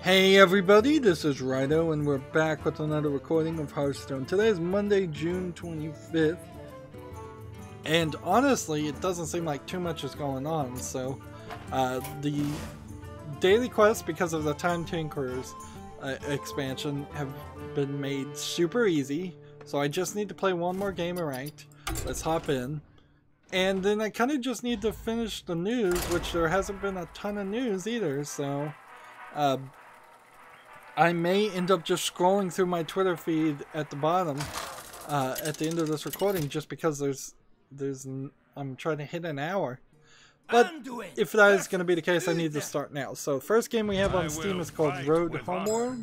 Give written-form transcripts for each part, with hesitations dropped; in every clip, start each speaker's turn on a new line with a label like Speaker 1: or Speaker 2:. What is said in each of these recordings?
Speaker 1: Hey everybody, this is Rydo and we're back with another recording of Hearthstone. Today is Monday, June 25th, and honestly it doesn't seem like too much is going on, so the daily quests, because of the Time Tinkerers expansion, have been made super easy, so I just need to play one more game of Ranked. Let's hop in. And then I kind of just need to finish the news, which there hasn't been a ton of news either, so I may end up just scrolling through my Twitter feed at the bottom at the end of this recording, just because I'm trying to hit an hour. But if that is going to be the case, I need to start now. So the first game we have on Steam is called Road Homeworld.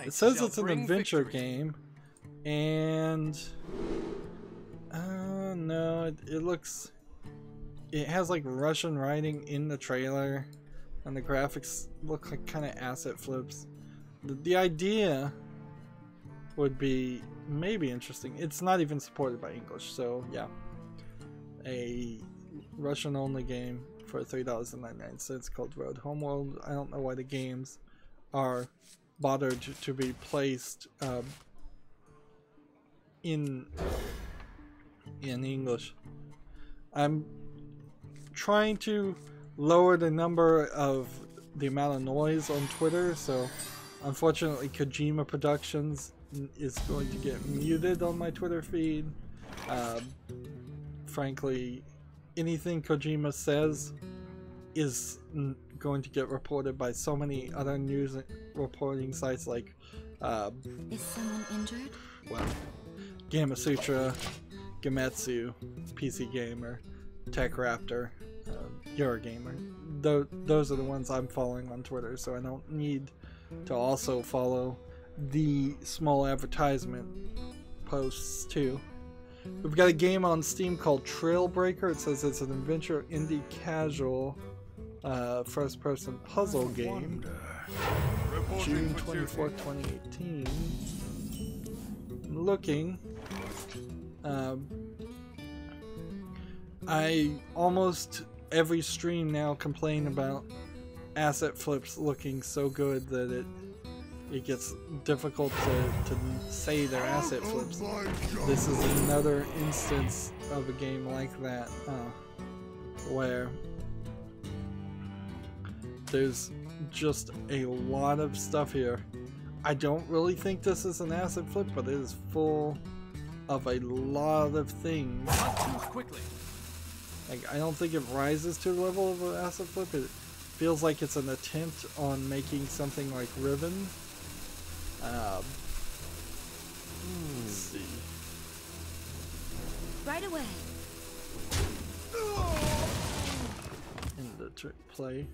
Speaker 1: It says it's an adventure game, and no, it has like Russian writing in the trailer, and the graphics look like kind of asset flips. The idea would be maybe interesting. It's not even supported by English, so yeah. A Russian only game for $3.99 called Road Homeworld. I don't know why the games are bothered to be placed in English. I'm trying to lower the amount of noise on Twitter, so unfortunately Kojima Productions is going to get muted on my Twitter feed. Frankly, anything Kojima says is going to get reported by so many other news reporting sites like
Speaker 2: is someone injured?
Speaker 1: Well, Gamasutra, Gametsu, PC Gamer, Tech Raptor, Eurogamer. Those are the ones I'm following on Twitter, so I don't need to also follow the small advertisement posts too. We've got a game on Steam called Trailbreaker. It says it's an adventure indie casual first-person puzzle game. June 24th, 2018. Looking. I almost every stream now complain about asset flips looking so good that it gets difficult to say they're asset flips. This is another instance of a game like that, where there's just a lot of stuff here. I don't really think this is an asset flip, but it is full of a lot of things. Like, I don't think it rises to the level of an asset flip. It feels like it's an attempt on making something like Ribbon. Let's see.
Speaker 2: Right away.
Speaker 1: In the play.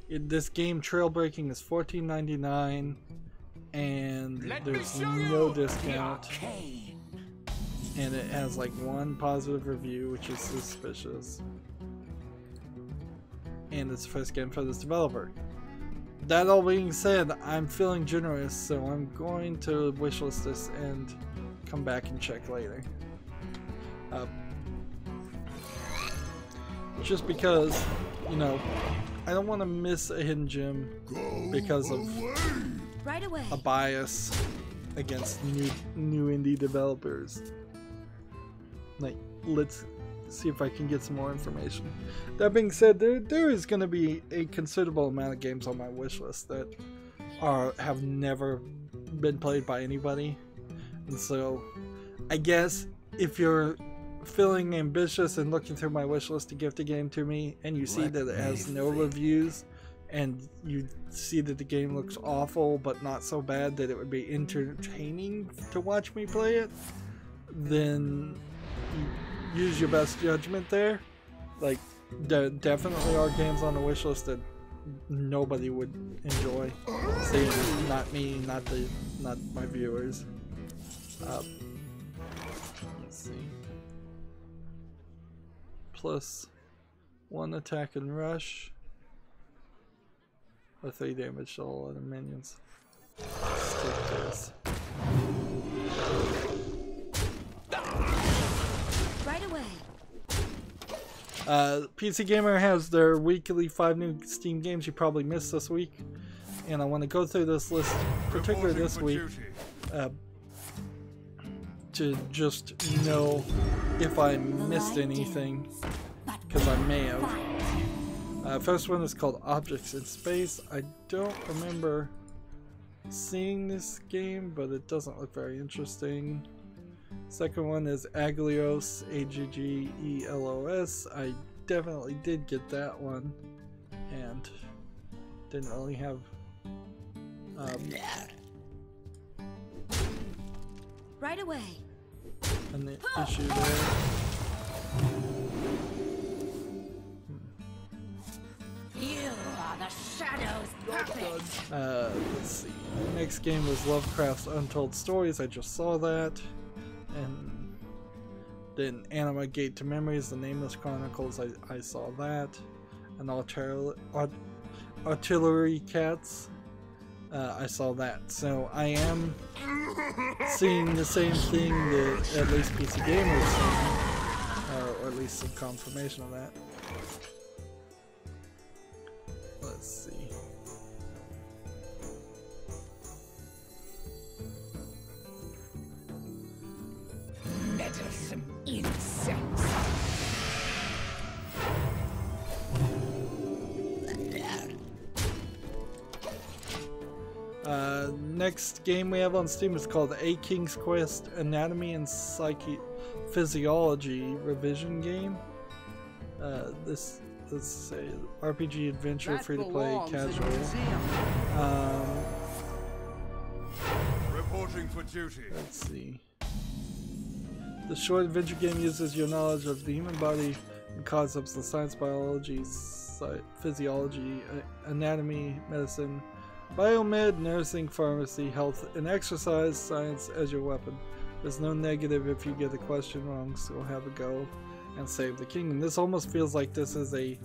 Speaker 1: This game, Trailbreaking, is $14.99, and there's no discount. And it has like one positive review, which is suspicious. And it's the first game for this developer. That all being said, I'm feeling generous, so I'm going to wishlist this and come back and check later. Just because, you know, I don't want to miss a hidden gem because of a bias against new indie developers. Like, let's see if I can get some more information. That being said, there is going to be a considerable amount of games on my wish list that have never been played by anybody, and so I guess if you're feeling ambitious and looking through my wish list to gift a game to me, and you see that it has no reviews, and you see that the game looks awful but not so bad that it would be entertaining to watch me play it, then use your best judgment there. Like, there definitely are games on the wish list that nobody would enjoy. Say, not me, not my viewers. Let's see. Plus 1 attack and rush, or 3 damage to all other minions. Let's take this.
Speaker 2: Right away.
Speaker 1: PC Gamer has their weekly 5 new Steam games you probably missed this week, and I want to go through this list, particularly this week, to just know if I missed anything, because I may have. First one is called Objects in Space. I don't remember seeing this game, but it doesn't look very interesting. Second one is Aggleos, Aggelos. I definitely did get that one, and didn't really have
Speaker 2: right away.
Speaker 1: An issue there.
Speaker 2: You are the Shadow's puppet.
Speaker 1: Let's see. Next game was Lovecraft's Untold Stories. I just saw that. And then Anima Gate to Memories, The Nameless Chronicles. I saw that. And Artillery Cats. I saw that. So I am seeing the same thing that at least PC Gamer is seeing, or at least some confirmation of that. Let's see.
Speaker 2: Meddlesome insects.
Speaker 1: Next game we have on Steam is called A King's Quest Anatomy and Physiology Revision Game. This is a RPG adventure, free to play, casual.
Speaker 3: Reporting for duty.
Speaker 1: Let's see. The short adventure game uses your knowledge of the human body and concepts of science, biology, physiology, anatomy, medicine, biomed, nursing, pharmacy, health, and exercise science as your weapon. There's no negative if you get a question wrong, so have a go and save the kingdom. This almost feels like this is a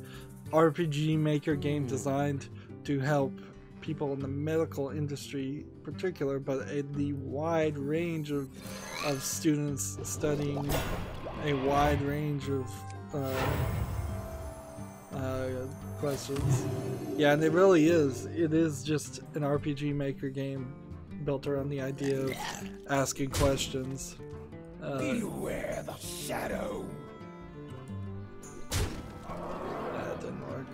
Speaker 1: RPG maker game designed to help people in the medical industry in particular, but the wide range of students studying a wide range of questions. Yeah, and it really is. It is just an RPG maker game built around the idea of asking questions.
Speaker 3: Beware the shadow.
Speaker 1: That didn't work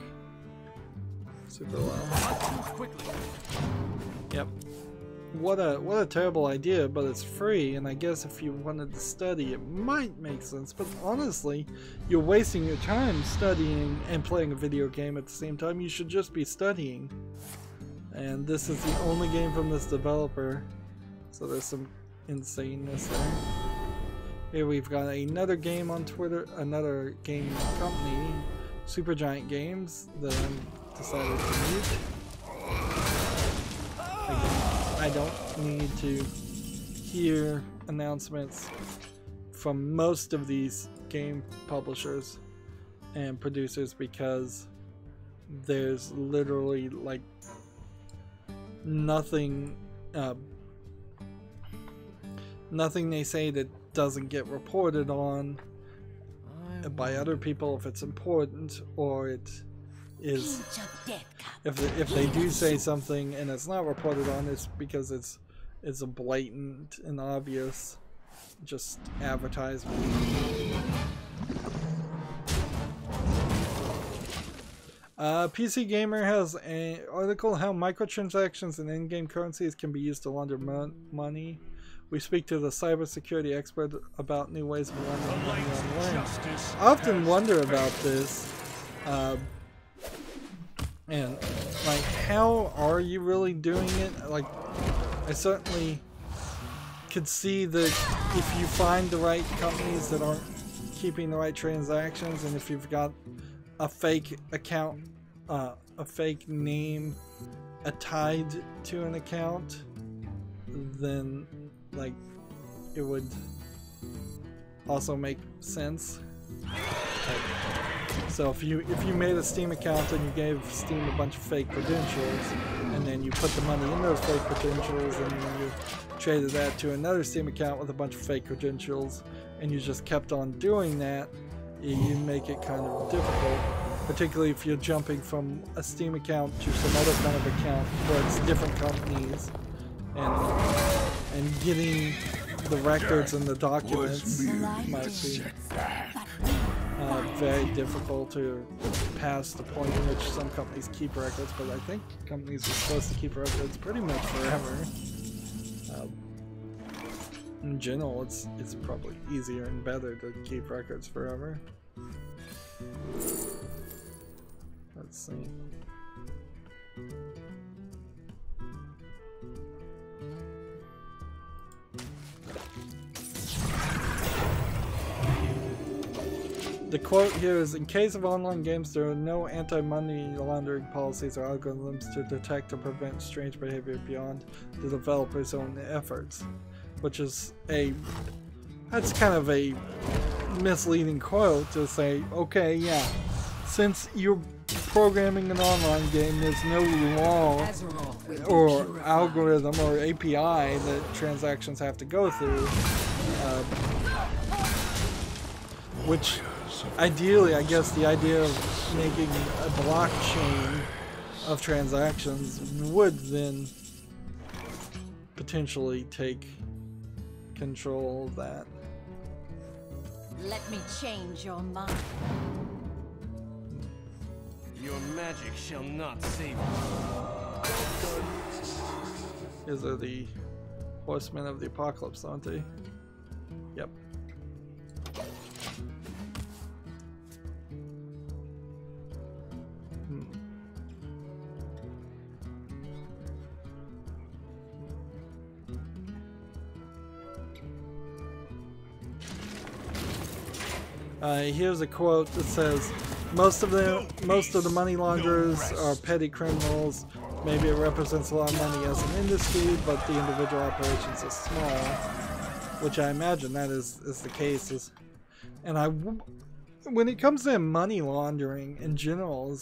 Speaker 1: super well. Yep. What a terrible idea, but it's free, and I guess if you wanted to study it might make sense, but honestly, you're wasting your time studying and playing a video game at the same time. You should just be studying. And this is the only game from this developer, so there's some insaneness there. Here we've got another game on Twitter, another game company, Supergiant Games, that I'm decided to mute. I don't need to hear announcements from most of these game publishers and producers because there's literally like nothing they say that doesn't get reported on by other people if it's important, or it is if they do say something and it's not reported on, it's because it's a blatant and obvious just advertisement. PC Gamer has an article how microtransactions and in-game currencies can be used to launder money. We speak to the cybersecurity expert about new ways of laundering money online. I often wonder about this. And like, how are you really doing it? Like, I certainly could see that if you find the right companies that aren't keeping the right transactions, and if you've got a fake account, a fake name tied to an account, then like it would also make sense. So if you made a Steam account and you gave Steam a bunch of fake credentials, and then you put the money in those fake credentials, and then you traded that to another Steam account with a bunch of fake credentials, and you just kept on doing that, you make it kind of difficult. particularly if you're jumping from a Steam account to some other kind of account where it's different companies, and getting the records and the documents might be very difficult to pass the point in which some companies keep records, but I think companies are supposed to keep records pretty much forever. In general, it's probably easier and better to keep records forever. Let's see. The quote here is, in case of online games, there are no anti-money laundering policies or algorithms to detect or prevent strange behavior beyond the developer's own efforts. Which is that's kind of a misleading quote to say, okay, yeah, since you're programming an online game, there's no law or algorithm or API that transactions have to go through, which ideally, I guess the idea of making a blockchain of transactions would then potentially take control of that.
Speaker 2: Let me change your mind.
Speaker 4: Your magic shall not save you.
Speaker 1: These are the horsemen of the apocalypse, aren't they? Yep. Here's a quote that says, most of the money launderers are petty criminals. Maybe it represents a lot of money as an industry, but the individual operations are small, which I imagine that is the case. And when it comes to money laundering in general,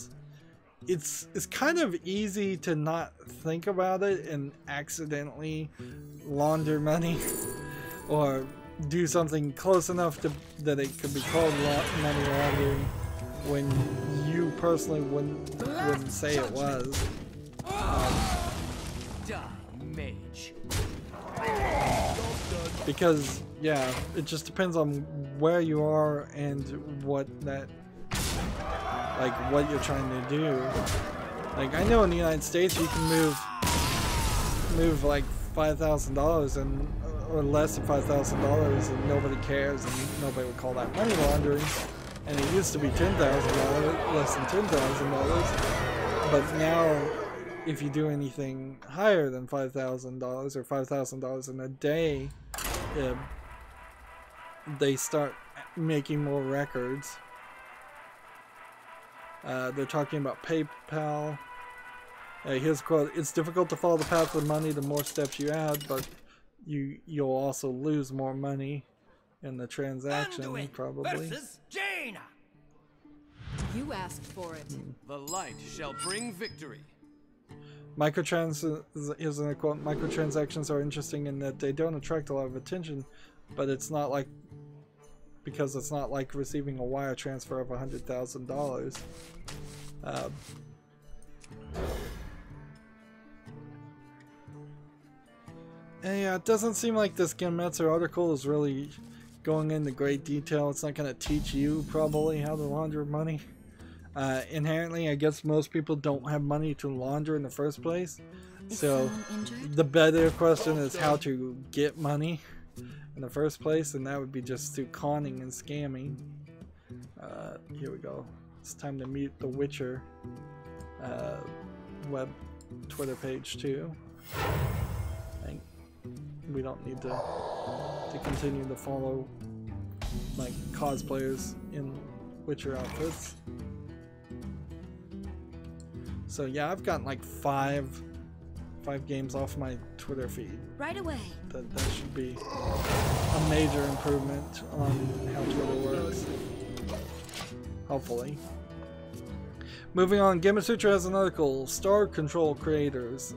Speaker 1: it's kind of easy to not think about it and accidentally launder money or do something close enough that it could be called money laundering when you personally wouldn't say it was. Because yeah, it just depends on where you are and what you're trying to do. Like, I know in the United States you can move like $5,000 or less than $5,000 and nobody cares and nobody would call that money laundering. And it used to be $10,000, less than $10,000. But now, if you do anything higher than $5,000 or $5,000 in a day, they start making more records. They're talking about PayPal. Here's a quote: "It's difficult to follow the path of money the more steps you add, but you'll also lose more money in the transaction, probably."
Speaker 4: Jaina.
Speaker 2: You asked for it.
Speaker 4: The light shall bring victory.
Speaker 1: Here's a quote: "Microtransactions are interesting in that they don't attract a lot of attention, but it's not like receiving a wire transfer of $100,000. Yeah, it doesn't seem like this Genmetsu article is really going into great detail. It's not going to teach you probably how to launder money. Inherently, I guess most people don't have money to launder in the first place. So the better question is how to get money in the first place, and that would be just through conning and scamming. Here we go. It's time to mute the Witcher web Twitter page too. We don't need to continue to follow like cosplayers in Witcher outfits. So yeah, I've gotten like five games off my Twitter feed.
Speaker 2: Right away.
Speaker 1: That should be a major improvement on how Twitter works. Hopefully. Moving on, Gamasutra has an article. Star Control creators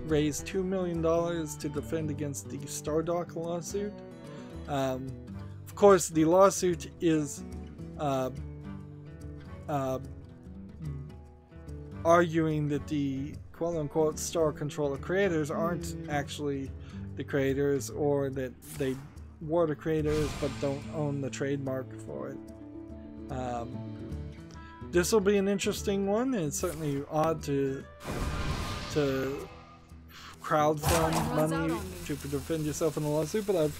Speaker 1: raised $2 million to defend against the Stardock lawsuit. Of course, the lawsuit is arguing that the quote-unquote star controller creators aren't actually the creators, or that they were the creators but don't own the trademark for it. This will be an interesting one, and it's certainly odd to crowdfund money to defend yourself in a lawsuit, but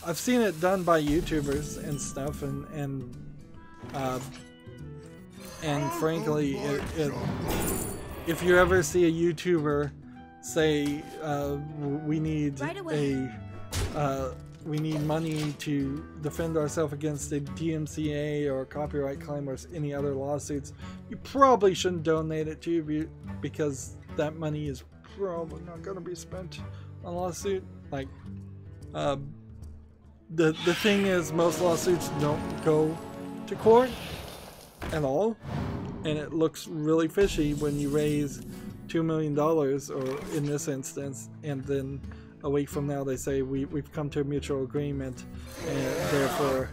Speaker 1: I've seen it done by YouTubers and stuff, and frankly, if you ever see a YouTuber say we need we need money to defend ourselves against a DMCA or copyright claim or any other lawsuits, you probably shouldn't donate it to you, because that money is probably not going to be spent on a lawsuit. Like, the thing is, most lawsuits don't go to court at all, and it looks really fishy when you raise $2 million, or in this instance, and then a week from now they say we've come to a mutual agreement, and therefore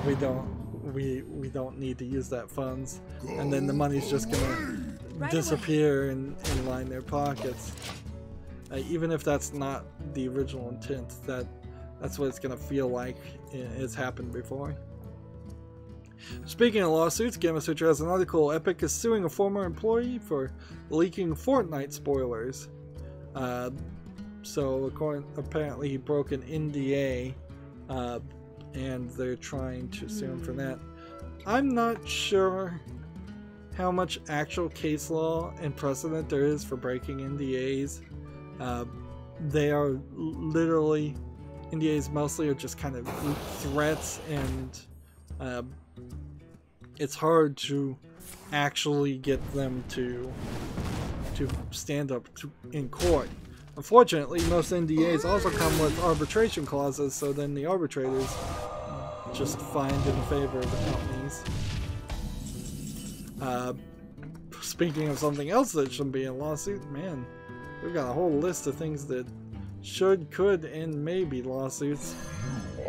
Speaker 1: we don't need to use that funds, and then the money's just gonna disappear and line their pockets. Even if that's not the original intent, that's what it's gonna feel like. It's happened before. Speaking of lawsuits, Gamma Sutra has an article. Epic is suing a former employee for leaking Fortnite spoilers. So apparently he broke an NDA, and they're trying to sue him for that. I'm not sure how much actual case law and precedent there is for breaking NDAs. They are literally, NDAs mostly are just kind of threats, and it's hard to actually get them to stand up in court. Unfortunately, most NDAs also come with arbitration clauses, so then the arbitrators just find in favor of the companies. Speaking of something else that shouldn't be in a lawsuit, man, we've got a whole list of things that should, could, and may be lawsuits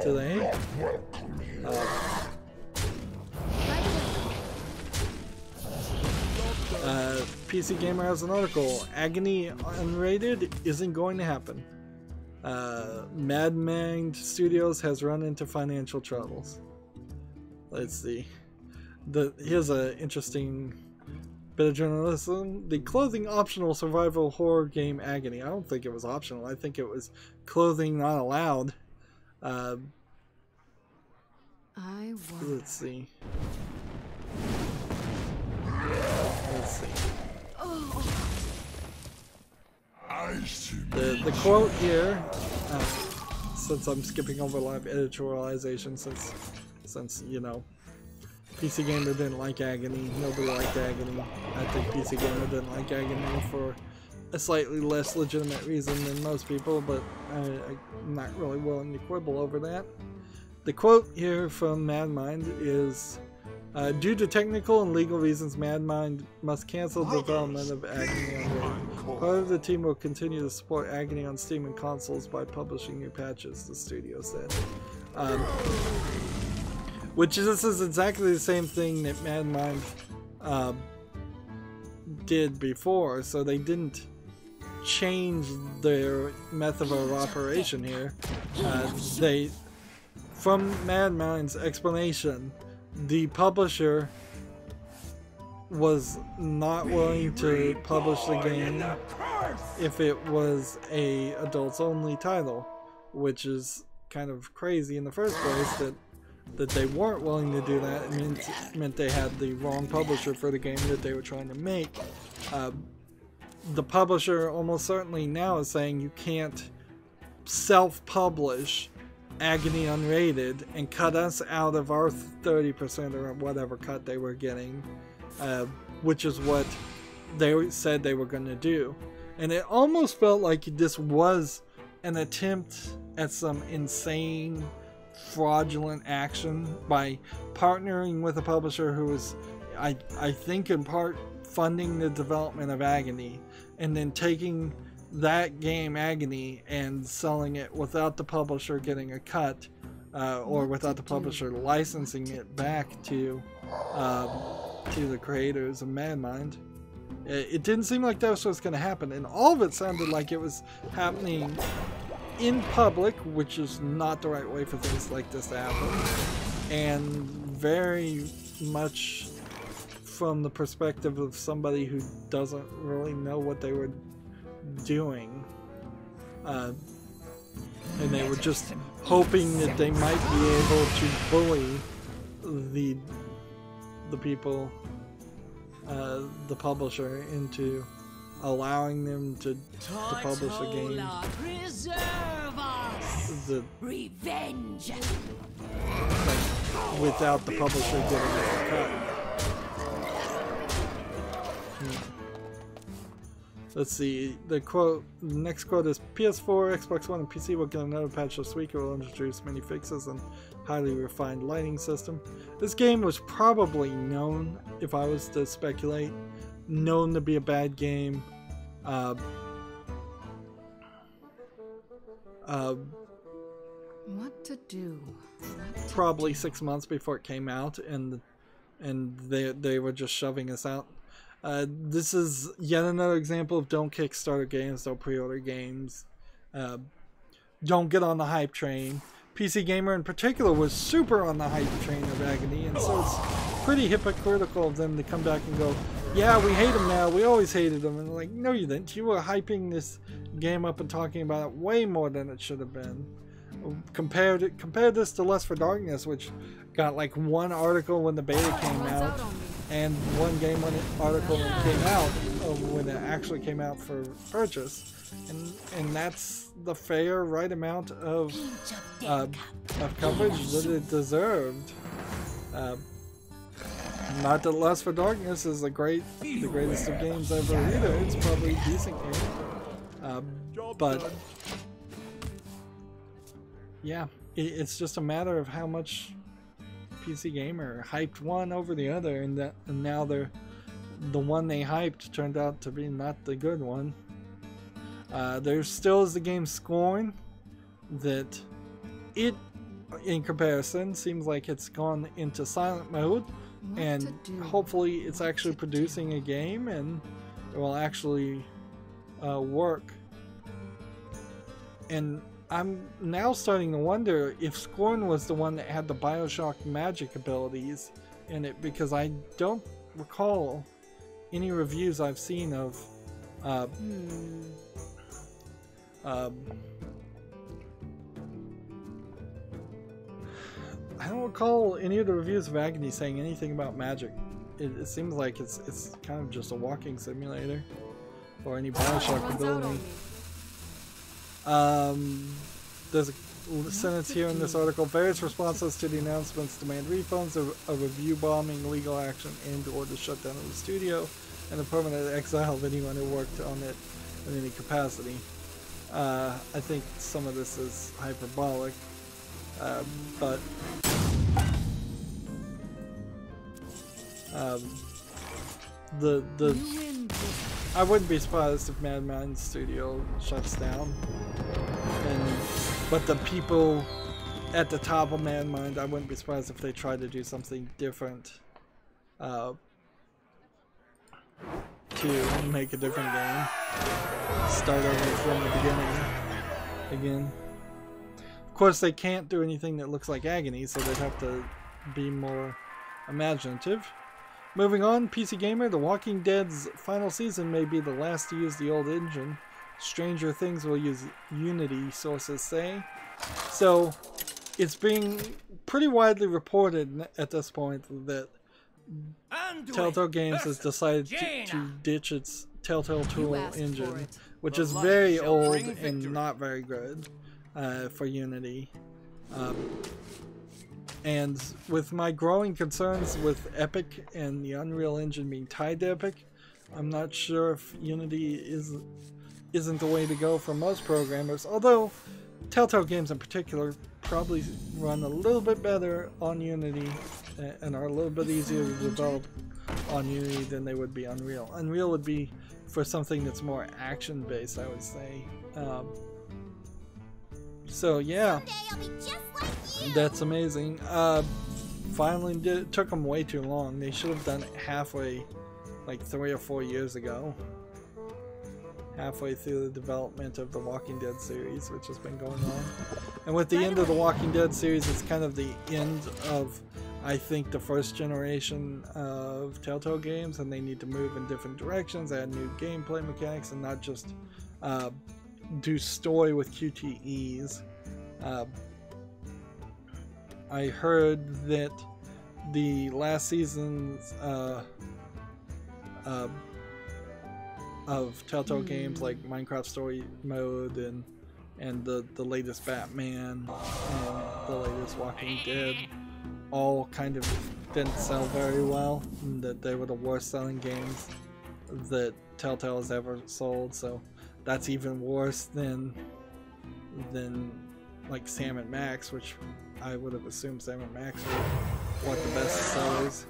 Speaker 1: today. PC Gamer has an article. Agony Unrated isn't going to happen. Mad Mind Studios has run into financial troubles. Let's see. Here's an interesting bit of journalism. The clothing optional survival horror game Agony. I don't think it was optional. I think it was clothing not allowed. Let's see. Let's see. The quote here, since I'm skipping over live editorialization, since you know, PC Gamer didn't like Agony, nobody liked Agony. I think PC Gamer didn't like Agony for a slightly less legitimate reason than most people, but I'm not really willing to quibble over that. The quote here from Mad Mind is, due to technical and legal reasons, Mad Mind must cancel development of Agony Unrated. Part of the team will continue to support Agony on Steam and consoles by publishing new patches, the studio said. This is exactly the same thing that Mad Mind did before, so they didn't change their method of operation here. From Mad Mind's explanation, the publisher was not willing to publish the game if it was a adults only title, which is kind of crazy in the first place that they weren't willing to do that. It meant they had the wrong publisher for the game that they were trying to make. The publisher almost certainly now is saying you can't self-publish Agony Unrated and cut us out of our 30% or whatever cut they were getting, which is what they said they were going to do. And it almost felt like this was an attempt at some insane fraudulent action by partnering with a publisher who was, I think in part, funding the development of Agony, and then taking that game Agony and selling it without the publisher getting a cut, or without the publisher licensing it back to the creators of Mad Mind. It didn't seem like that was what's going to happen, and all of it sounded like it was happening in public, which is not the right way for things like this to happen, and very much from the perspective of somebody who doesn't really know what they were doing. And they were just hoping that they might be able to bully the people, the publisher, into allowing them to publish a game.
Speaker 2: Revenge.
Speaker 1: Like, without the publisher getting a cut. Let's see, the next quote is, PS4, Xbox One, and PC will get another patch this week. It will introduce many fixes and highly refined lighting system. This game was probably known, if I was to speculate, known to be a bad game.
Speaker 2: What to do?
Speaker 1: Probably 6 months before it came out, and they were just shoving us out. This is yet another example of don't Kickstarter games, don't pre-order games, don't get on the hype train. PC Gamer in particular was super on the hype train of Agony, and so it's pretty hypocritical of them to come back and go, yeah, we hate him now, we always hated him. And like, no you didn't, you were hyping this game up and talking about it way more than it should have been. Compare this to Lust for Darkness, which got like one article when the beta came out, and one game article when it came out, when it actually came out for purchase, and that's the fair, right amount of coverage that it deserved. Not that Lust for Darkness is the greatest of games ever either. It's probably a decent game, but yeah, it's just a matter of how much PC Gamer hyped one over the other, and now the one they hyped turned out to be not the good one. There still is the game Scorn, that it, in comparison, seems like it's gone into silent mode, and hopefully it's actually producing a game and it will actually work. And I'm now starting to wonder if Scorn was the one that had the Bioshock magic abilities in it, because I don't recall any reviews I've seen of I don't recall any of the reviews of Agony saying anything about magic. It seems like it's kind of just a walking simulator, or any Bioshock ability. There's a sentence here in this article: various responses to the announcements demand refunds, a review bombing, legal action, and/or the shutdown of the studio, and the permanent exile of anyone who worked on it in any capacity. I think some of this is hyperbolic, but I wouldn't be surprised if Mad Mind's studio shuts down. But the people at the top of Mad Mind, I wouldn't be surprised if they tried to do something different to make a different game. Start over from the beginning again. Of course, they can't do anything that looks like Agony, so they'd have to be more imaginative. Moving on, PC Gamer, The Walking Dead's final season may be the last to use the old engine. Stranger Things will use Unity, sources say. So, it's being pretty widely reported at this point that Telltale Games has decided to ditch its Telltale Tool engine, which is very old and not very good for Unity. And with my growing concerns with Epic and the Unreal Engine being tied to Epic, I'm not sure if Unity isn't the way to go for most programmers, although Telltale Games in particular probably run a little bit better on Unity and are a little bit easier to develop on Unity than they would be Unreal. Unreal would be for something that's more action-based, I would say. So yeah, that's amazing. Finally did it. Took them way too long. They should have done it halfway like 3 or 4 years ago. Halfway through the development of the Walking Dead series, which has been going on. And with the end of the Walking Dead series, it's kind of the end of, I think, the first generation of Telltale games, and they need to move in different directions, add new gameplay mechanics, and not just do story with QTEs. I heard that the last seasons of Telltale games like Minecraft Story Mode and the latest Batman and the latest Walking Dead all kind of didn't sell very well, and that they were the worst selling games that Telltale has ever sold. So that's even worse than like Sam and Max, which I would have assumed Sam and Max were the best sellers.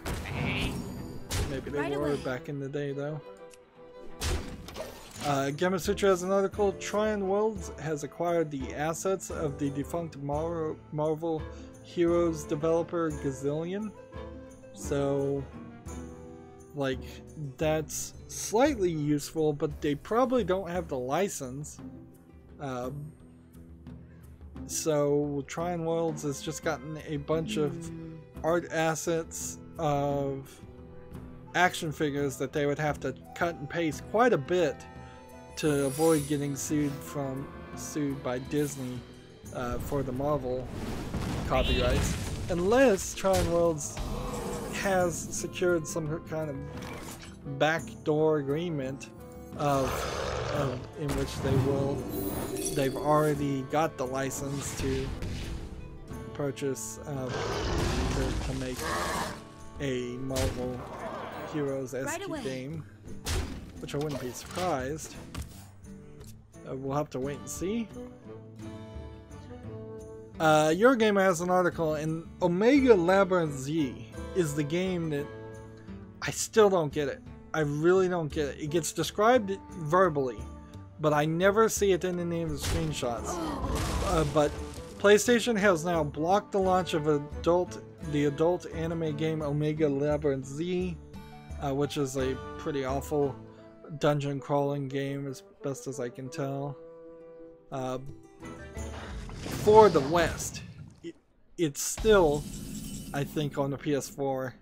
Speaker 1: Maybe they were back in the day though. Gamma Sutra has an article. Tryon Worlds has acquired the assets of the defunct Marvel Heroes developer Gazillion. So, like, that's slightly useful, but they probably don't have the license. So Tryon Worlds has just gotten a bunch of art assets of action figures that they would have to cut and paste quite a bit to avoid getting sued by Disney for the Marvel copyrights, unless Tryon Worlds has secured some kind of backdoor agreement in which they've already got the license to purchase to make a Marvel Heroes-esque game, which I wouldn't be surprised. We'll have to wait and see. Eurogamer has an article, and Omega Labyrinth Z is the game that I still don't get it. I really don't get it. It gets described verbally, but I never see it in any of the screenshots. But PlayStation has now blocked the launch of the adult anime game Omega Labyrinth Z, which is a pretty awful dungeon crawling game as best as I can tell. For the West, it's still, I think, on the PS4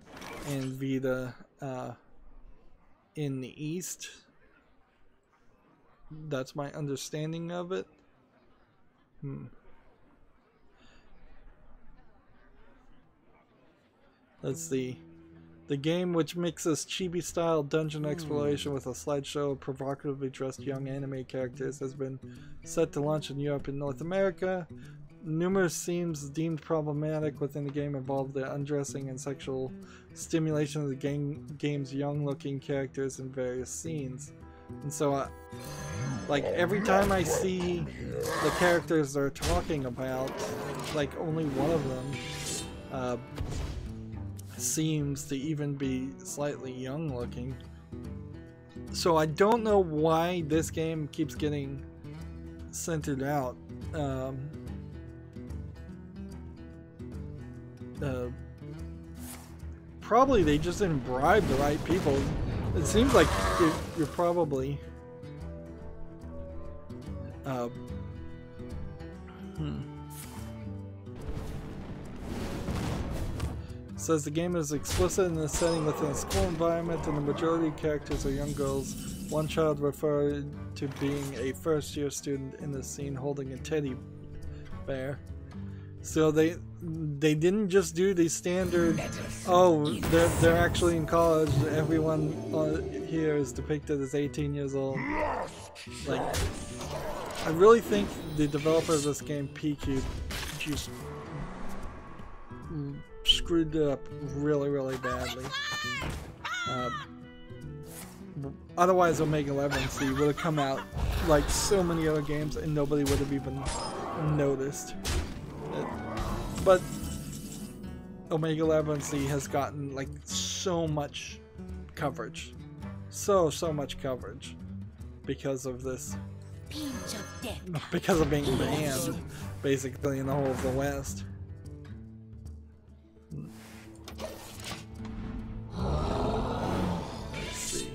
Speaker 1: and Vita in the East. That's my understanding of it. Let's see. The game, which mixes chibi-style dungeon exploration with a slideshow of provocatively dressed young anime characters, has been set to launch in Europe and North America. Numerous scenes deemed problematic within the game involve the undressing and sexual stimulation of the game's young-looking characters in various scenes. And so, like, every time I see the characters they're talking about, like, only one of them seems to even be slightly young looking. So I don't know why this game keeps getting centered out. Probably they just didn't bribe the right people. It seems like you're probably Says the game is explicit in the setting within a school environment, and the majority of characters are young girls. One child referred to being a first-year student in the scene holding a teddy bear. So they didn't just do the standard, oh, they're actually in college, everyone here is depicted as 18 years old. Like, I really think the developer of this game, PQ, just screwed it up really, really badly. Otherwise, Omega Labyrinth Z would have come out like so many other games and nobody would have even noticed. But Omega Labyrinth Z has gotten like so much coverage. So much coverage because of this. Because of being banned basically in the whole of the West. Let's see.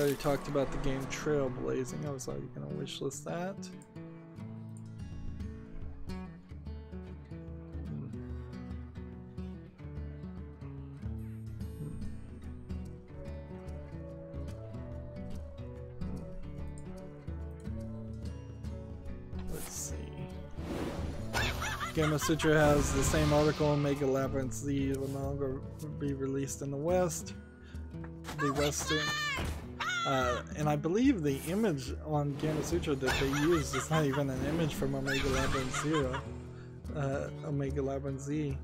Speaker 1: already talked about the game Trailblazing. I was already gonna wishlist that. Let's see. Game of Sutra has the same article. Mega Labyrinth Z will no longer be released in the West. The Western. And I believe the image on Gamma Sutra that they used is not even an image from Omega Labyrinth Zero. Omega Labyrinth Z.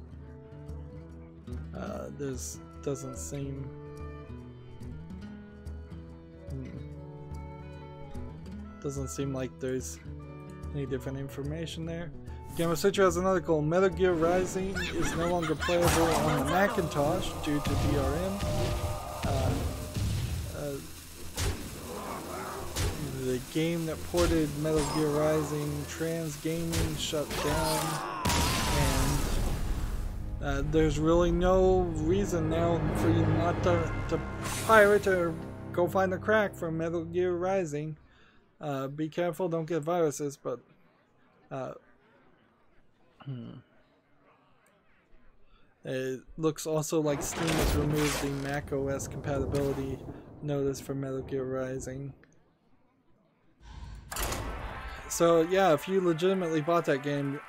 Speaker 1: There's doesn't seem. Doesn't seem like there's any different information there. Gamma Sutra has an article. Metal Gear Rising is no longer playable on the Macintosh due to DRM. The game that ported Metal Gear Rising, Trans Gaming, shut down, and there's really no reason now for you not to pirate or go find a crack for Metal Gear Rising. Be careful, don't get viruses, but it looks also like Steam has removed the Mac OS compatibility notice for Metal Gear Rising. So yeah, if you legitimately bought that game,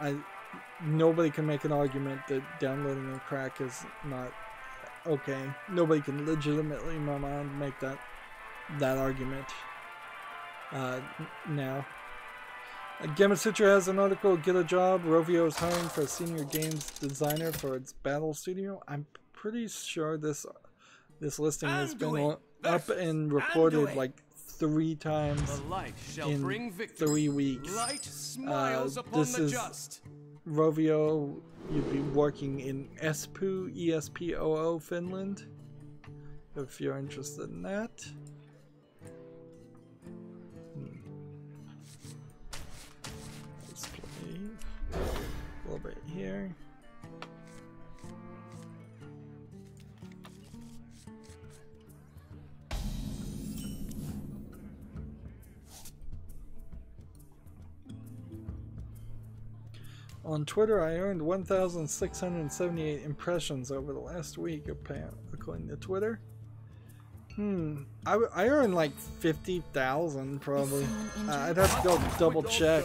Speaker 1: nobody can make an argument that downloading a crack is not okay. Nobody can legitimately, in my mind, make that argument now. Gamma Sutra has an article. Get a job. Rovio is hiring for a senior games designer for its battle studio. I'm pretty sure this listing has been up and reported like 3 times in 3 weeks. This is Rovio. You'd be working in Espoo, ESPOO, Finland, if you're interested in that. Let's play a little bit here. On Twitter, I earned 1,678 impressions over the last week, according to Twitter. I earned like 50,000 probably. I'd have to go double check.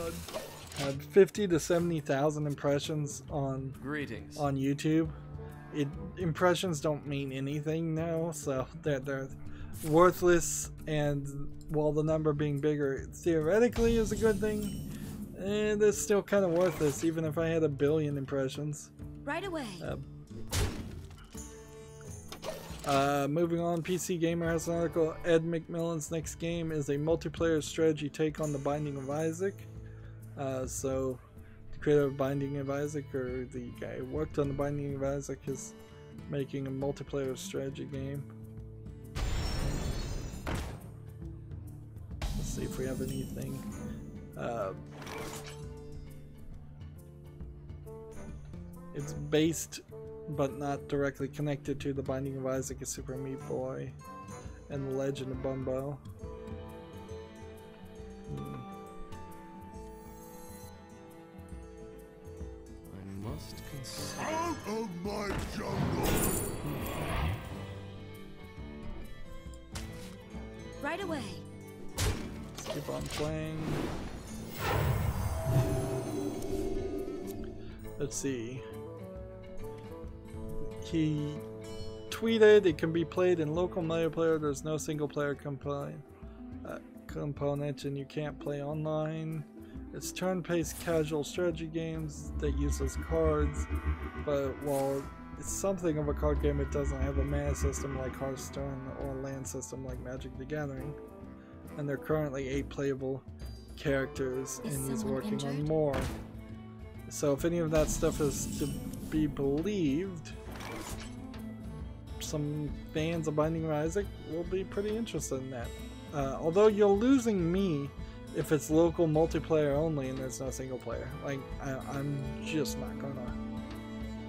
Speaker 1: 50 to 70,000 impressions on YouTube. Impressions don't mean anything now, so they're worthless. And while the number being bigger theoretically is a good thing, and it's still kind of worthless, even if I had 1 billion impressions.
Speaker 2: Right away.
Speaker 1: Moving on, PC Gamer has an article. Ed McMillan's next game is a multiplayer strategy take on The Binding of Isaac. So, the creator of Binding of Isaac, or the guy who worked on The Binding of Isaac, is making a multiplayer strategy game. Let's see if we have anything. It's based but not directly connected to The Binding of Isaac, a Super Meat Boy, and The Legend of Bumbo.
Speaker 4: I must consider.
Speaker 3: Out of my jungle!
Speaker 2: Right away.
Speaker 1: Let's keep on playing. Let's see. He tweeted, it can be played in local multiplayer. There's no single player component, and you can't play online. It's turn-based casual strategy games that uses cards, but while it's something of a card game, it doesn't have a mana system like Hearthstone or a land system like Magic the Gathering. And there are currently 8 playable characters, and he's working on more. So if any of that stuff is to be believed, some fans of Binding of Isaac will be pretty interested in that. Although you're losing me if it's local multiplayer only and there's no single player. Like, I'm just not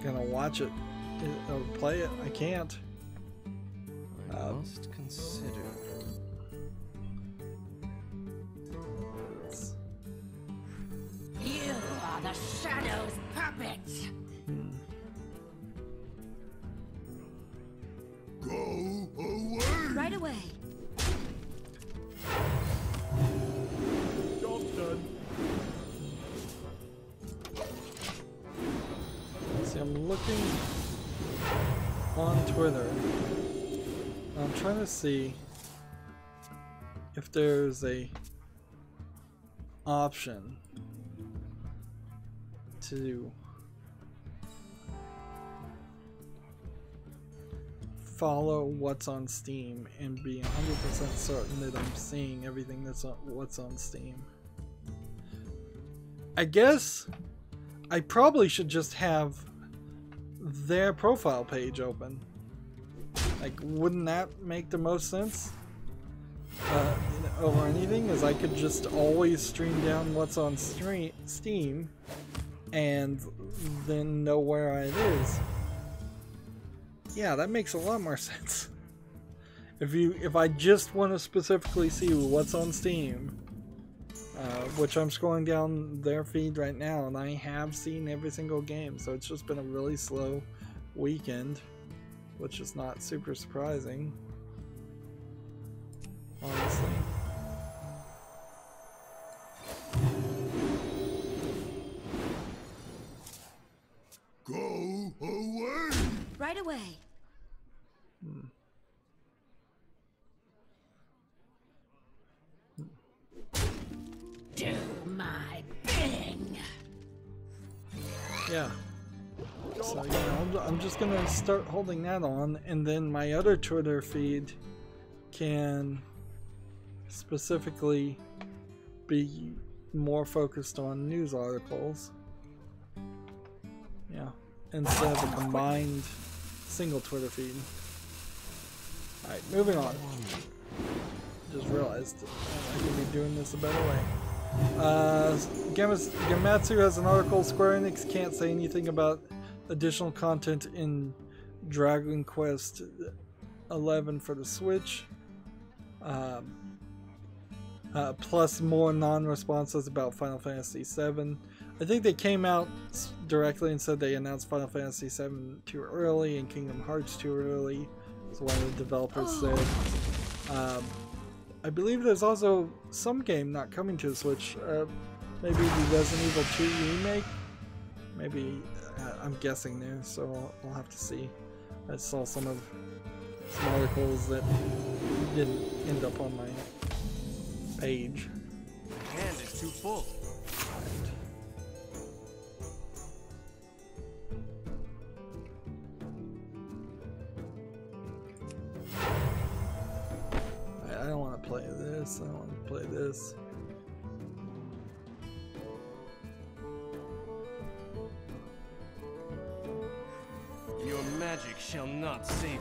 Speaker 1: gonna watch it or play it. I can't.
Speaker 4: I must consider.
Speaker 2: shadow's puppet.
Speaker 3: Go away!
Speaker 2: Right away.
Speaker 1: Job done. See, I'm looking on Twitter. I'm trying to see if there's a option to follow what's on Steam and be 100% certain that I'm seeing everything that's on what's on Steam. I guess I probably should just have their profile page open. Like, wouldn't that make the most sense? Over anything, as I could just always stream down what's on Steam and then know where it is. Yeah, that makes a lot more sense. If I just want to specifically see what's on Steam, which I'm scrolling down their feed right now, and I have seen every single game, so it's just been a really slow weekend, which is not super surprising, honestly.
Speaker 3: Go away!
Speaker 2: Right away. Do my bidding.
Speaker 1: Yeah. So, you know, I'm just gonna start holding that on, and then my other Twitter feed can specifically be more focused on news articles. Yeah. Instead of a combined single Twitter feed. Alright, moving on. Just realized I could be doing this a better way. Gamatsu has an article. Square Enix can't say anything about additional content in Dragon Quest 11 for the Switch. Plus more non-responses about Final Fantasy VII. I think they came out directly and said they announced Final Fantasy VII too early and Kingdom Hearts too early. That's what the developers said. I believe there's also some game not coming to the Switch. Maybe the Resident Evil 2 remake? Maybe, I'm guessing new, so I'll have to see. I saw some articles that didn't end up on my page.
Speaker 4: My hand is too full.
Speaker 1: I don't want to play this. I don't want to play this.
Speaker 4: Your magic shall not save you.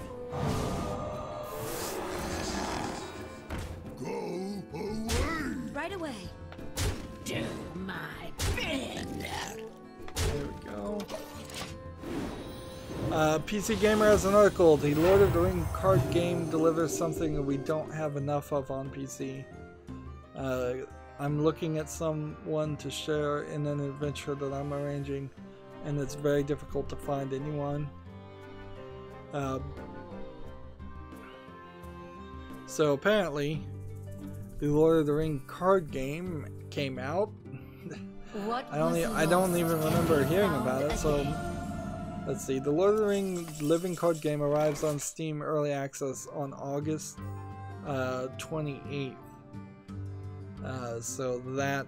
Speaker 3: Go away!
Speaker 2: Right away. Do my bidding.
Speaker 1: There we go. PC Gamer has an article. The Lord of the Rings card game delivers something that we don't have enough of on PC. I'm looking at someone to share in an adventure that I'm arranging, and it's very difficult to find anyone. So apparently, the Lord of the Rings card game came out. I don't even remember hearing about it. So let's see. The Lord of the Rings living card game arrives on Steam Early Access on August 28th. So that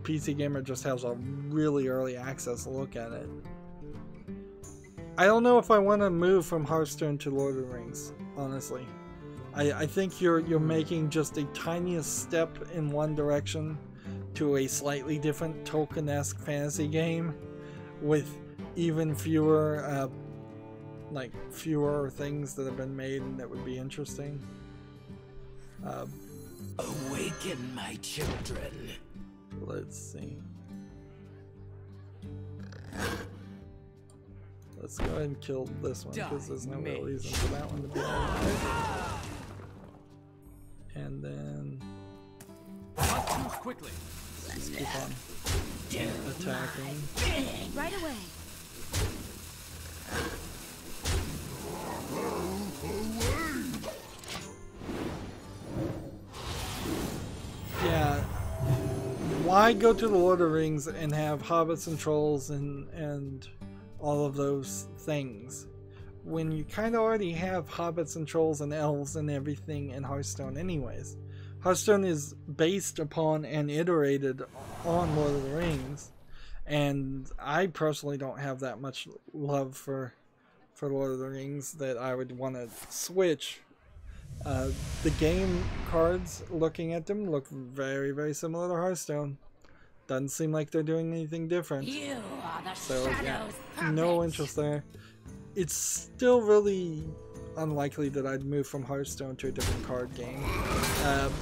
Speaker 1: PC Gamer just has a really early access look at it. I don't know if I want to move from Hearthstone to Lord of the Rings, honestly. I think you're making just a tiniest step in one direction to a slightly different Tolkien-esque fantasy game with even fewer fewer things that have been made and that would be interesting.
Speaker 5: Awaken my children.
Speaker 1: Let's see. Let's go ahead and kill this one because there's no real reason for that one to be alive. And then
Speaker 4: Not too quickly.
Speaker 1: let's keep on. attacking.
Speaker 2: Right away.
Speaker 1: Yeah. Why go to the Lord of the Rings and have hobbits and trolls and all of those things when you kind of already have hobbits and trolls and elves and everything in Hearthstone anyways? Hearthstone is based upon and iterated on Lord of the Rings, and I personally don't have that much love for Lord of the Rings that I would want to switch. The game cards, looking at them, look very, very similar to Hearthstone. Doesn't seem like they're doing anything different.
Speaker 2: You are the
Speaker 1: So yeah,
Speaker 2: Shadow's
Speaker 1: no
Speaker 2: puppet.
Speaker 1: interest there. It's still really unlikely that I'd move from Hearthstone to a different card game.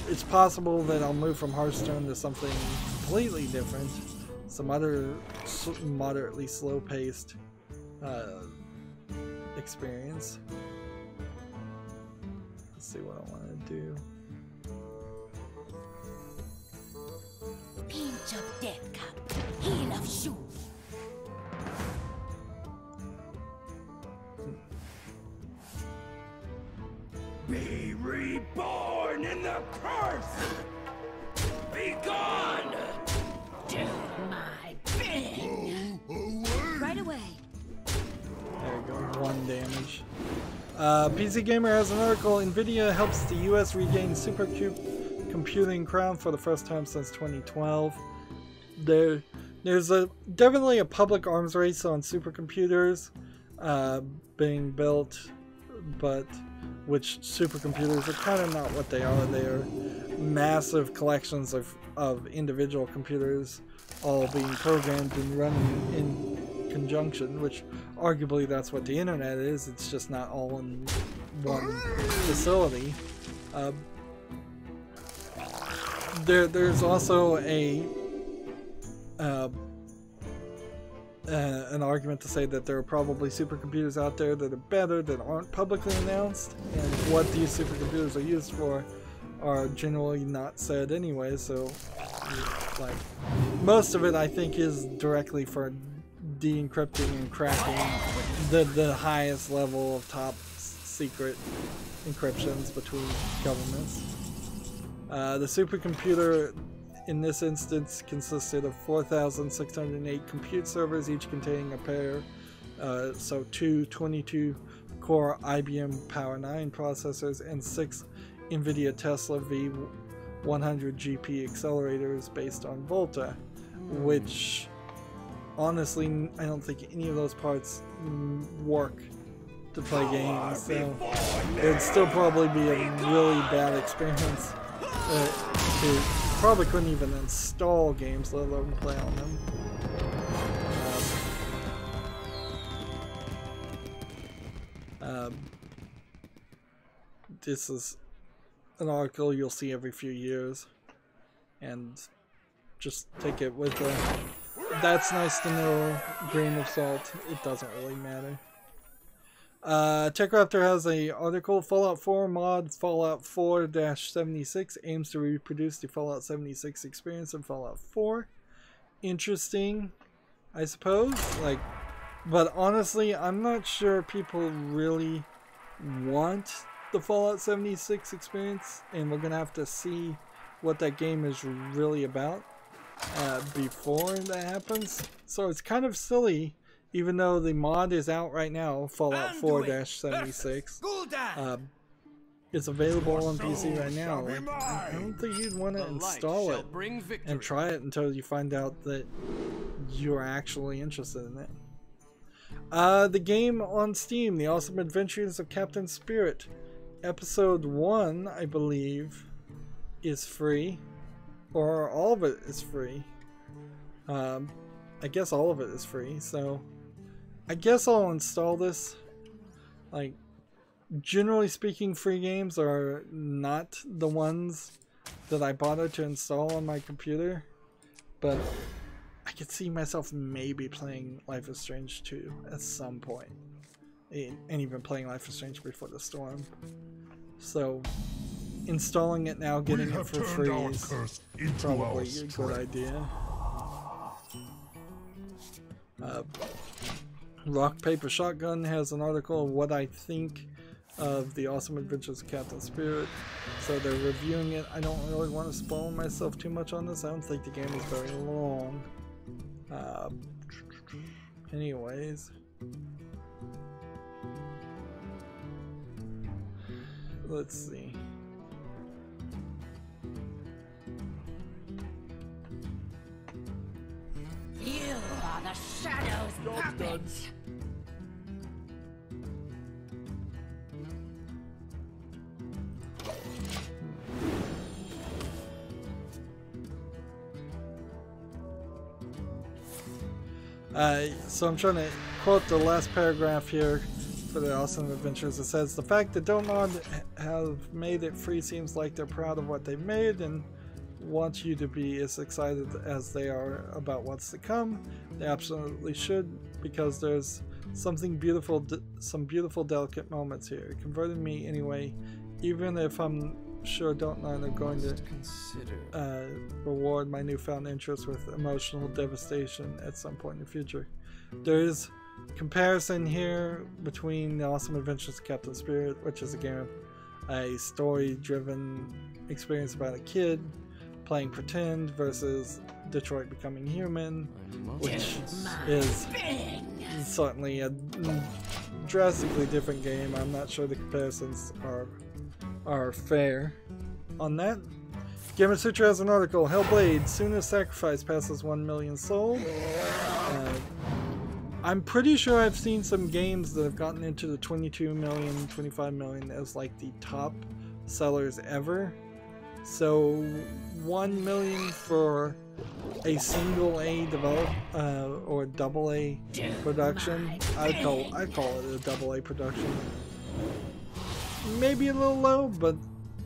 Speaker 1: It's possible that I'll move from Hearthstone to something completely different. Some other moderately slow-paced experience. Let's see what I want to do.
Speaker 2: Pinch of death cup, heel of shoe.
Speaker 5: Be reborn in the curse! Be gone!
Speaker 2: Do my bidding. Right away.
Speaker 1: There we go, 1 damage. PC Gamer has an article. NVIDIA helps the US regain supercomputing computing crown for the first time since 2012. There's definitely a public arms race on supercomputers being built, but which supercomputers are kind of not what they are. They are massive collections of individual computers all being programmed and running in conjunction, which arguably that's what the internet is. It's just not all in one facility. There's also an argument to say that there are probably supercomputers out there that are better, that aren't publicly announced, and what these supercomputers are used for are generally not said anyway. So like most of it I think is directly for de-encrypting and cracking the highest level of top secret encryptions between governments. The supercomputer in this instance consisted of 4,608 compute servers, each containing a pair, so two 22-core IBM Power 9 processors and 6 NVIDIA Tesla V100 GP accelerators based on Volta, which honestly I don't think any of those parts work to play games, so it'd still probably be a really bad experience. You probably couldn't even install games, let alone play on them. This is an article you'll see every few years, and just take it with a "that's nice to know" grain of salt. It doesn't really matter. TechRaptor has an article. Fallout 4 mod Fallout 4-76 aims to reproduce the Fallout 76 experience in Fallout 4. Interesting, I suppose. But honestly, I'm not sure people really want the Fallout 76 experience, and we're gonna have to see what that game is really about before that happens. So it's kind of silly. Even though the mod is out right now, Fallout 4-76, it's available on PC right now. I don't think you'd want to install it and try it until you find out that you're actually interested in it. The game on Steam, The Awesome Adventures of Captain Spirit, Episode 1, I believe, is free. Or all of it is free. I guess all of it is free, so I guess I'll install this. Like, generally speaking, free games are not the ones that I bother to install on my computer, but I could see myself maybe playing Life is Strange 2 at some point, and even playing Life is Strange Before the Storm. So installing it now, getting it for free is probably a good idea. Rock Paper Shotgun has an article of what I think of the Awesome Adventures of Captain Spirit, so they're reviewing it. I don't really want to spoil myself too much on this. I don't think the game is very long. Anyways, let's see.
Speaker 2: You are the Shadow's puppets.
Speaker 1: So I'm trying to quote the last paragraph here for the Awesome Adventures. It says, "The fact that Donut have made it free seems like they're proud of what they've made and want you to be as excited as they are about what's to come. They absolutely should, because there's something beautiful, some beautiful delicate moments here. It converted me anyway, even if I'm sure Donut are going to reward my newfound interest with emotional devastation at some point in the future." There is comparison here between the Awesome Adventures of Captain Spirit, which is a game, a story-driven experience about a kid playing pretend, versus Detroit Becoming Human, which is certainly a drastically different game. I'm not sure the comparisons are fair on that. Gamer Sutra has an article, Hellblade, Soonest Sacrifice passes 1 million sold. I'm pretty sure I've seen some games that have gotten into the 22 million, 25 million as like the top sellers ever. So 1 million for a single A develop or double A production. I'd call it a double A production. Maybe a little low, but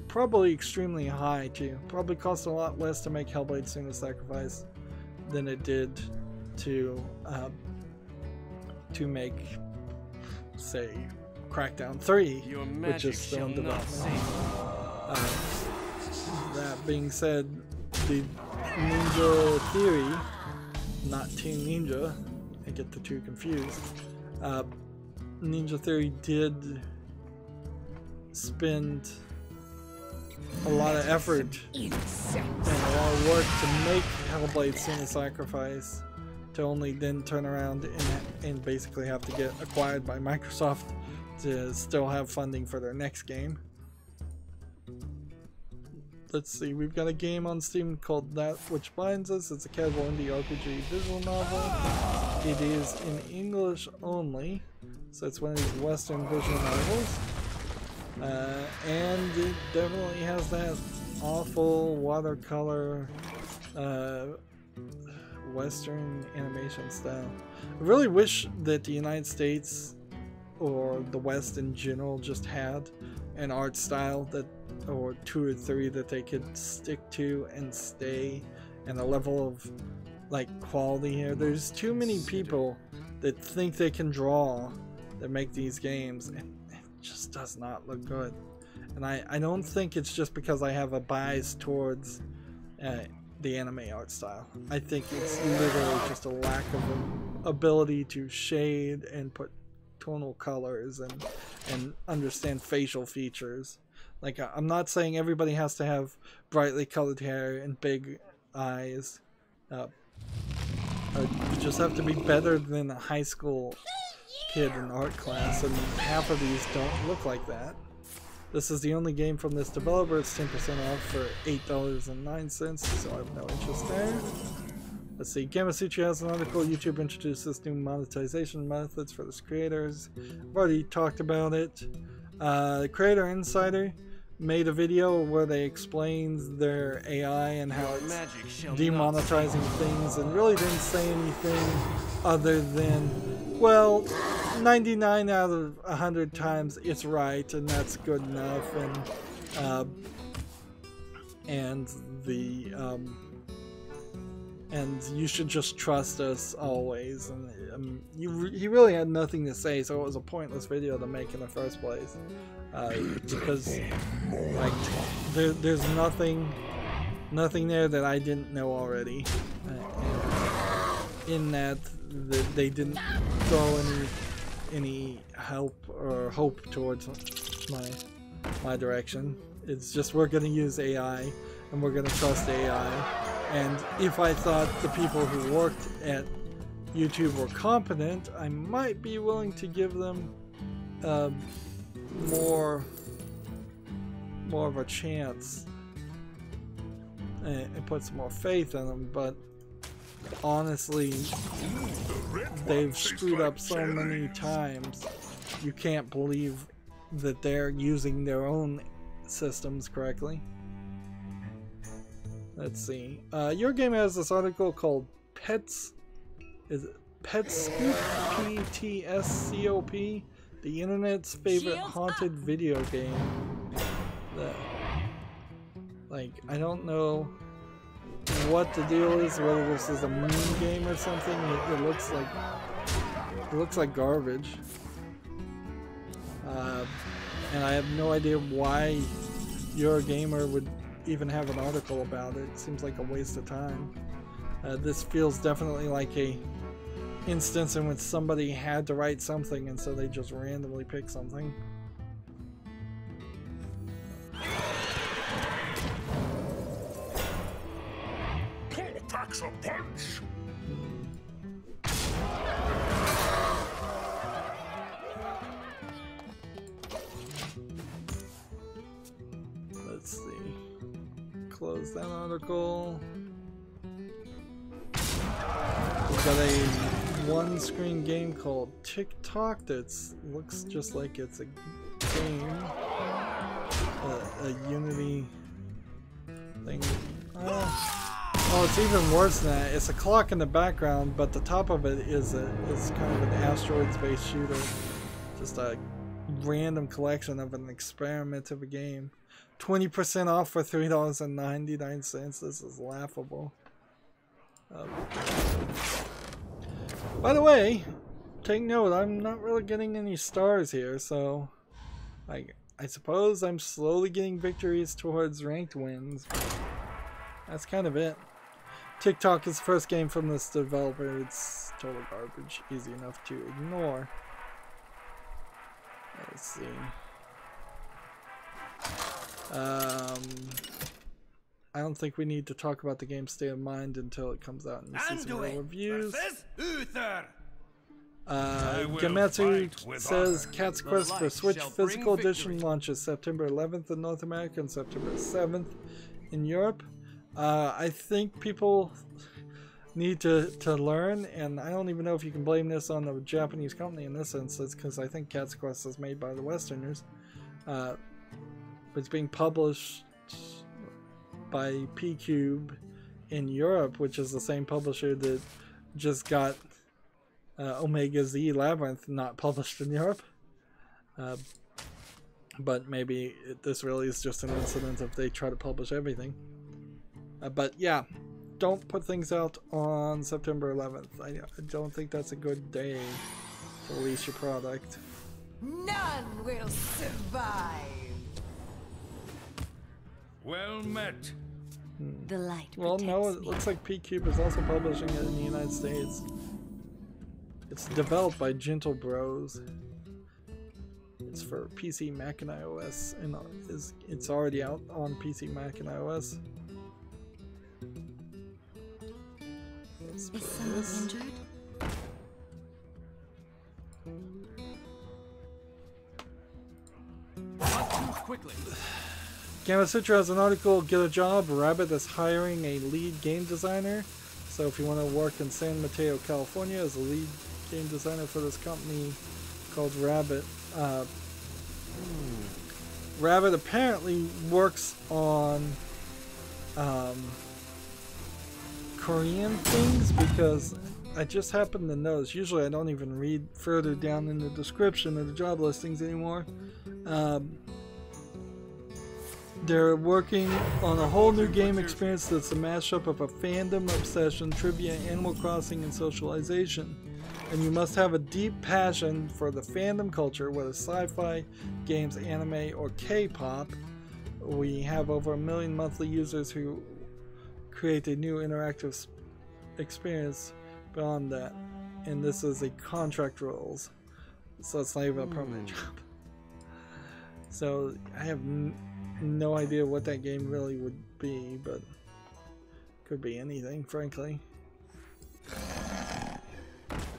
Speaker 1: probably extremely high too. Probably cost a lot less to make Hellblade: Soonest Sacrifice than it did to make, say, Crackdown 3, which is still in development. That being said, the Ninja Theory, not Team Ninja, I get the two confused. Ninja Theory did spend a lot of effort and a lot of work to make Hellblade: Soonest Sacrifice, to only then turn around and basically have to get acquired by Microsoft to still have funding for their next game. Let's see, we've got a game on Steam called That Which Binds Us. It's a casual indie RPG visual novel. It is in English only, so it's one of these Western visual novels. And it definitely has that awful watercolor Western animation style. I really wish that the United States or the West in general just had an art style that, or two or three, that they could stick to and stay, and a level of like quality here. There's too many people that think they can draw that make these games, and it just does not look good. And I don't think it's just because I have a bias towards the anime art style. I think it's literally just a lack of ability to shade and put tonal colors and understand facial features. Like, I'm not saying everybody has to have brightly colored hair and big eyes. You just have to be better than a high school kid in art class, and half of these don't look like that. This is the only game from this developer. It's 10% off for $8.09, so I have no interest there. Let's see, Gamasuchi has an article. YouTube introduces new monetization methods for its creators. I've already talked about it. Creator Insider made a video where they explained their AI and how it's demonetizing things, and really didn't say anything other than, well, 99 out of 100 times it's right, and that's good enough, and you should just trust us always. And he really had nothing to say, so it was a pointless video to make in the first place, because like there's nothing there that I didn't know already. in that they didn't throw any help or hope towards my direction. It's just we're going to use AI and we're going to trust AI. And if I thought the people who worked at YouTube were competent, I might be willing to give them more of a chance and put some more faith in them. But honestly, they've screwed up so many times. You can't believe that they're using their own systems correctly. Let's see. Your game has this article called Pets. Is it Petscoop? PTSCOP? The internet's favorite haunted video game. Like, I don't know what the deal is, whether this is a meme game or something. It looks like garbage. And I have no idea why your gamer would even have an article about it. It seems like a waste of time. This feels definitely like a instance in which somebody had to write something and so they just randomly picked something.
Speaker 3: Packs a punch.
Speaker 1: Let's see. Close that article. We've got a one-screen game called TikTok that looks just like it's a game, a Unity thing. Oh, it's even worse than that. It's a clock in the background, but the top of it is kind of an asteroids-based shooter. Just a random collection of an experiment of a game. 20% off for $3.99. This is laughable. By the way, take note, I'm not really getting any stars here, so I suppose I'm slowly getting victories towards ranked wins. That's kind of it. TikTok is the first game from this developer. It's total garbage. Easy enough to ignore. Let's see. I don't think we need to talk about the game's state of mind until it comes out and you see some real reviews. Gametsu says Cat's Quest for Switch Physical Edition launches September 11th in North America and September 7th in Europe. I think people need to learn, and I don't even know if you can blame this on the Japanese company in this instance, because I think Cat's Quest is made by the Westerners. It's being published by P-Cube in Europe, which is the same publisher that just got Omega Z Labyrinth not published in Europe. But maybe this really is just an incident if they try to publish everything. But yeah, don't put things out on September 11th. I don't think that's a good day to release your product.
Speaker 2: None will survive.
Speaker 3: Well met.
Speaker 2: The light.
Speaker 1: Well, no, it looks like P-Cube is also publishing it in the United States. It's developed by Gentle Bros. It's for PC, Mac, and iOS, and it's already out on PC, Mac, and iOS. Let's play this.
Speaker 2: Injured?
Speaker 4: Quickly.
Speaker 1: Gamasutra has an article, Get a Job, Rabbit is hiring a lead game designer. So if you want to work in San Mateo, California as a lead game designer for this company called Rabbit. Rabbit apparently works on Korean things, because I just happened to notice, usually I don't even read further down in the description of the job listings anymore. They're working on a whole new game experience that's a mashup of a fandom, obsession, trivia, Animal Crossing, and socialization. And you must have a deep passion for the fandom culture, whether sci-fi, games, anime, or K-pop. We have over 1 million monthly users who create a new interactive experience beyond that. And this is a contract roles, so it's not even a permanent job. So I have no idea what that game really would be, but could be anything, frankly.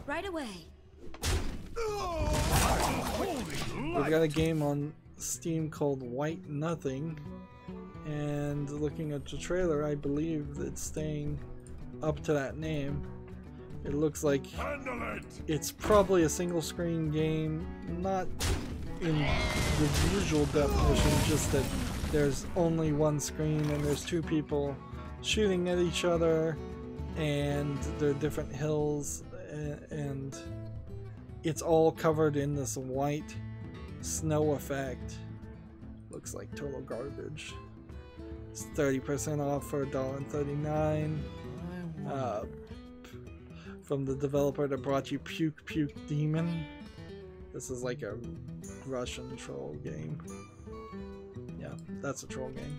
Speaker 2: Right away.
Speaker 1: We've got a game on Steam called White Nothing, and looking at the trailer, I believe it's staying up to that name. It looks like it's probably a single screen game, not in the usual definition, just that there's only one screen and there's two people shooting at each other, and there are different hills, and it's all covered in this white snow effect. Looks like total garbage. It's 30% off for $1.39. From the developer that brought you Puke Puke Demon. This is like a Russian troll game. Yeah, that's a troll game.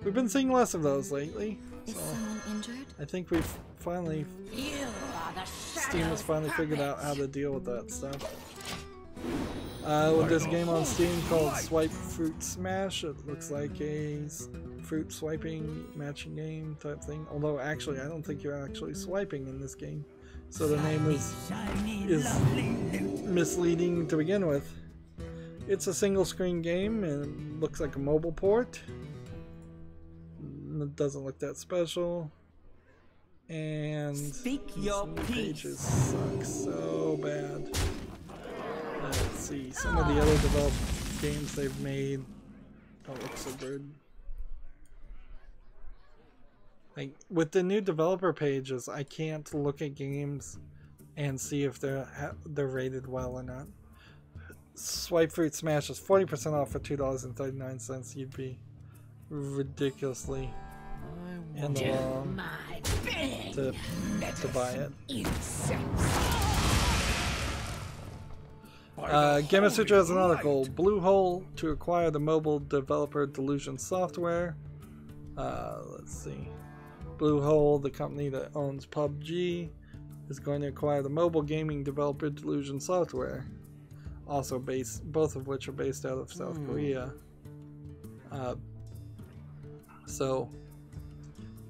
Speaker 1: We've been seeing less of those lately.
Speaker 2: Is someone injured?
Speaker 1: I think we've finally... Steam has finally figured out how to deal with that stuff. With this game on Steam called Swipe Fruit Smash, it looks like a fruit swiping matching game type thing. Although actually, I don't think you're actually swiping in this game. So the name is misleading to begin with. It's a single screen game and it looks like a mobile port. It doesn't look that special. And
Speaker 5: your
Speaker 1: pages suck so bad. Let's see, some of the other developed games they've made don't look so good. Like, with the new developer pages, I can't look at games and see if they're rated well or not. Swipe Fruit Smash is 40% off for $2.39. You'd be ridiculously in the wrong to buy it. Gamma Sutra has an article. Blue Hole to acquire the mobile developer Delusion Software. Let's see. Blue Hole, the company that owns PUBG, is going to acquire the mobile gaming developer Delusion Software. Also both of which are based out of South Korea. So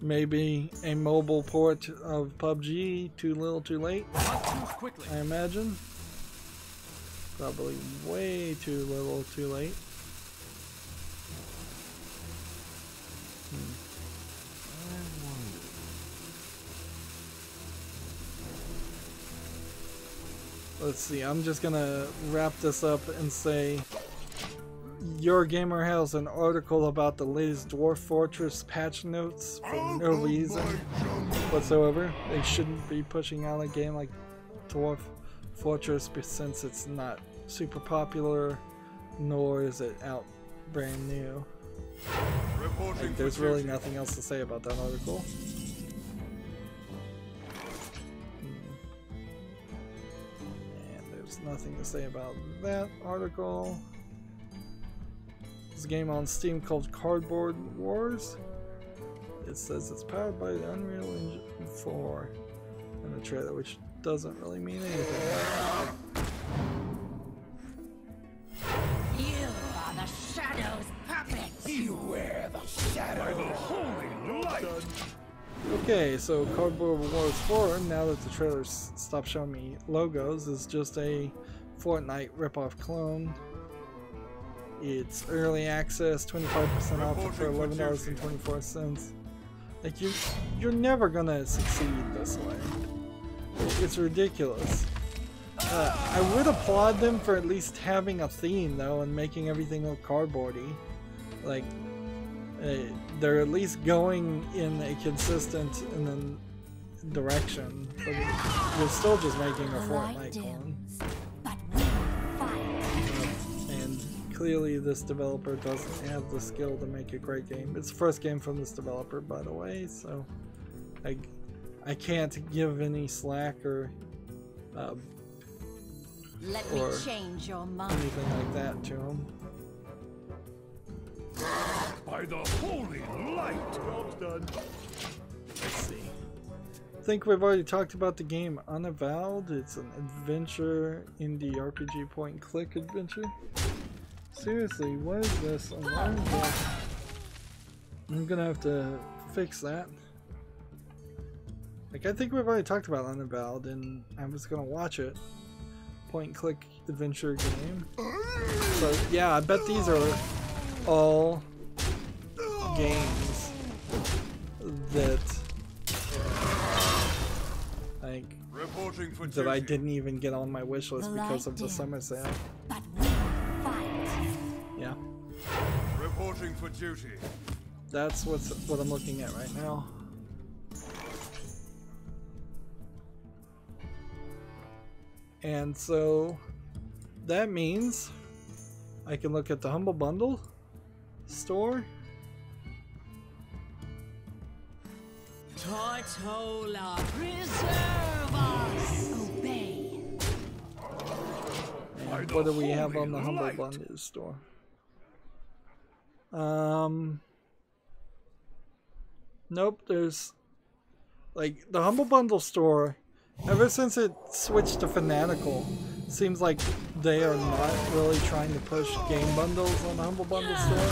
Speaker 1: maybe a mobile port of PUBG, too little too late, I imagine. Probably way too little too late. Let's see, I'm just gonna wrap this up and say Your Gamer has an article about the latest Dwarf Fortress patch notes for no reason whatsoever. They shouldn't be pushing out a game like Dwarf Fortress since it's not super nor is it out brand new. Like, there's really nothing else to say about that article. And there's nothing to say about that article. There's a game on Steam called Cardboard Wars. It says it's powered by the Unreal Engine 4 in the trailer, which doesn't really mean anything.
Speaker 2: You are the Shadow's puppets.
Speaker 5: Beware the shadow. Holy light.
Speaker 1: Okay, so Cardboard Wars 4, now that the trailer stopped showing me logos, is just a Fortnite ripoff clone. It's early access, 25% off for $11.24. Like, you're never gonna succeed this way. It's ridiculous. I would applaud them for at least having a theme though and making everything look cardboardy. Like, they're at least going in a consistent direction, but you're still just making a Fortnite clone. And clearly this developer doesn't have the skill to make a great game. It's the first game from this developer, by the way, so I can't give any slack or
Speaker 2: Let me change your mind.
Speaker 1: anything like that to him.
Speaker 3: By the holy light!
Speaker 1: Let's see. think we've already talked about the game Unavowed. It's an adventure indie RPG point and click adventure. Seriously, what is this? I'm gonna have to fix that. Like, I think we've already talked about Unavowed, and I was gonna watch it. Point and click adventure game. So yeah, I bet these are all games that like that I didn't even get on my wish list because of the summer sale. Yeah.
Speaker 3: Reporting for duty.
Speaker 1: That's what I'm looking at right now. And so that means I can look at the Humble Bundle store.
Speaker 2: Tortola, preserve us! Obey.
Speaker 1: And what do we have on the Humble Bundle store? Nope, there's like the Humble Bundle store, ever since it switched to Fanatical, seems like they are not really trying to push game bundles on the Humble Bundle store,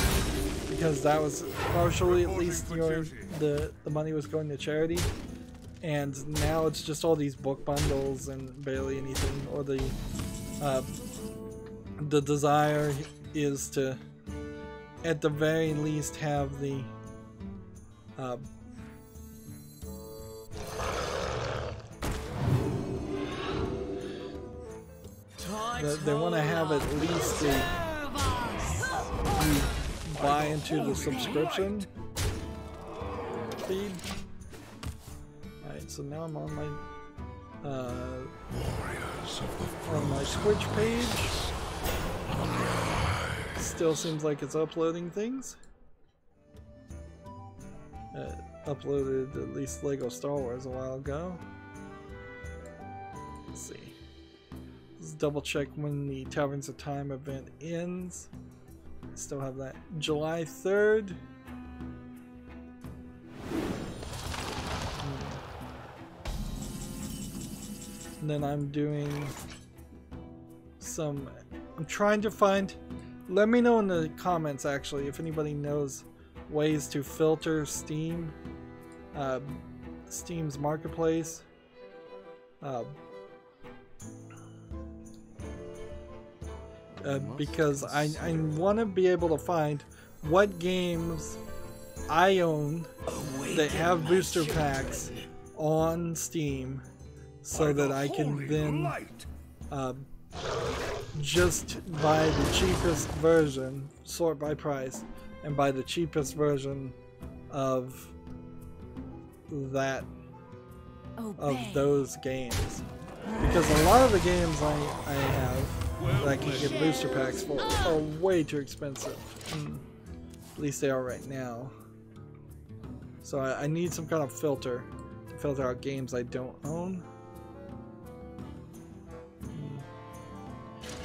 Speaker 1: because that was partially at least the money was going to charity, and now it's just all these book bundles and barely anything. Or the desire is to at the very least have the they want to have at least you buy into the subscription feed. Alright, so now I'm on my Twitch page. Still seems like it's uploading things. Uploaded at least Lego Star Wars a while ago. Let's see. Let's double check when the Taverns of Time event ends. Still have that July 3rd. And then I'm doing some, I'm trying to find, let me know in the comments actually if anybody knows ways to filter Steam, Steam's marketplace. Because I want to be able to find what games I own that have booster packs on Steam, so that I can then just buy the cheapest version, sort by price, and buy the cheapest version of that of those games. Because a lot of the games I have that I can get booster packs for are way too expensive. At least they are right now. So I need some kind of filter to filter out games I don't own.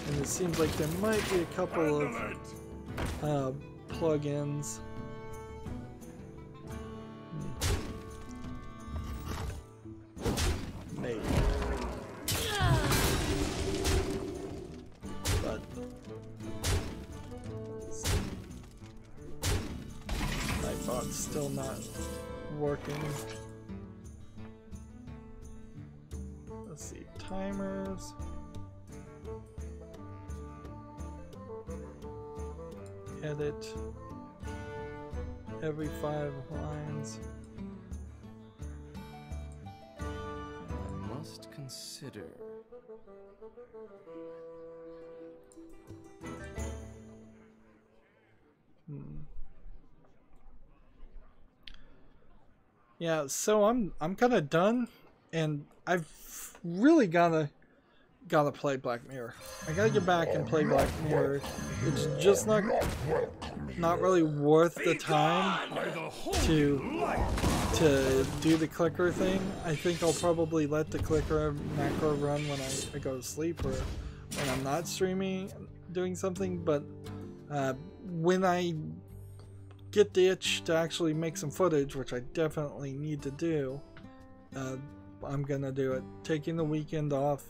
Speaker 1: And it seems like there might be a couple of plugins. Maybe. But my bot's still not working. Let's see, timers. Edit every 5 lines.
Speaker 4: I must consider.
Speaker 1: Yeah, so I'm kind of done, and I've really gotta play Black Mirror. I gotta get back and play Black Mirror. It's just not really worth the time to do the clicker thing. I think I'll probably let the clicker macro run when I go to sleep or when I'm not streaming, doing something. But when I get the itch to actually make some footage, which I definitely need to do, I'm gonna do it. Taking the weekend off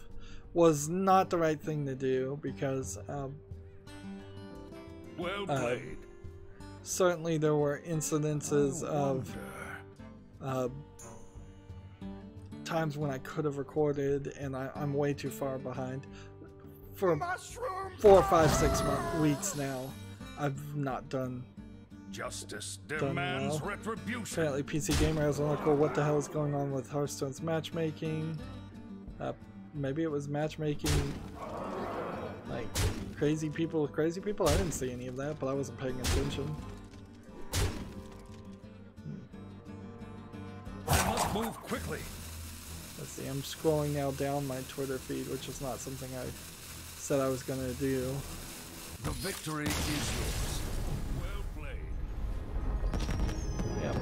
Speaker 1: was not the right thing to do because
Speaker 5: Well played.
Speaker 1: certainly there were incidences of times when I could have recorded, and I'm way too far behind. For 4, 5, 6 weeks now, I've not done.
Speaker 5: Justice demands retribution.
Speaker 1: Apparently, PC Gamer has an article. What the hell is going on with Hearthstone's matchmaking? Maybe it was matchmaking like crazy people with crazy people. I didn't see any of that, but I wasn't paying attention.
Speaker 5: I must move quickly.
Speaker 1: Let's see. I'm scrolling now down my Twitter feed, which is not something I said I was gonna do.
Speaker 5: The victory is yours. Well played.
Speaker 1: Yep.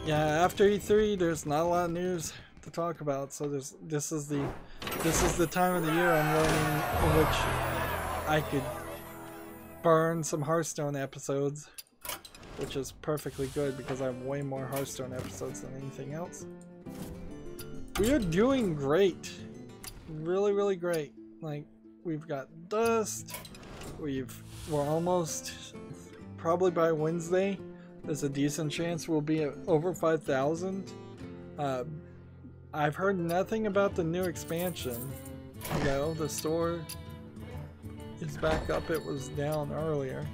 Speaker 1: Yeah, after E3, there's not a lot of news to talk about. So this is the time of the year I'm learning in which I could burn some Hearthstone episodes, which is perfectly good because I have way more Hearthstone episodes than anything else. We are doing great, really, really great. Like, we've got Dust. We're almost, probably by Wednesday, there's a decent chance we'll be at over 5,000. I've heard nothing about the new expansion. You know, the store is back up. It was down earlier.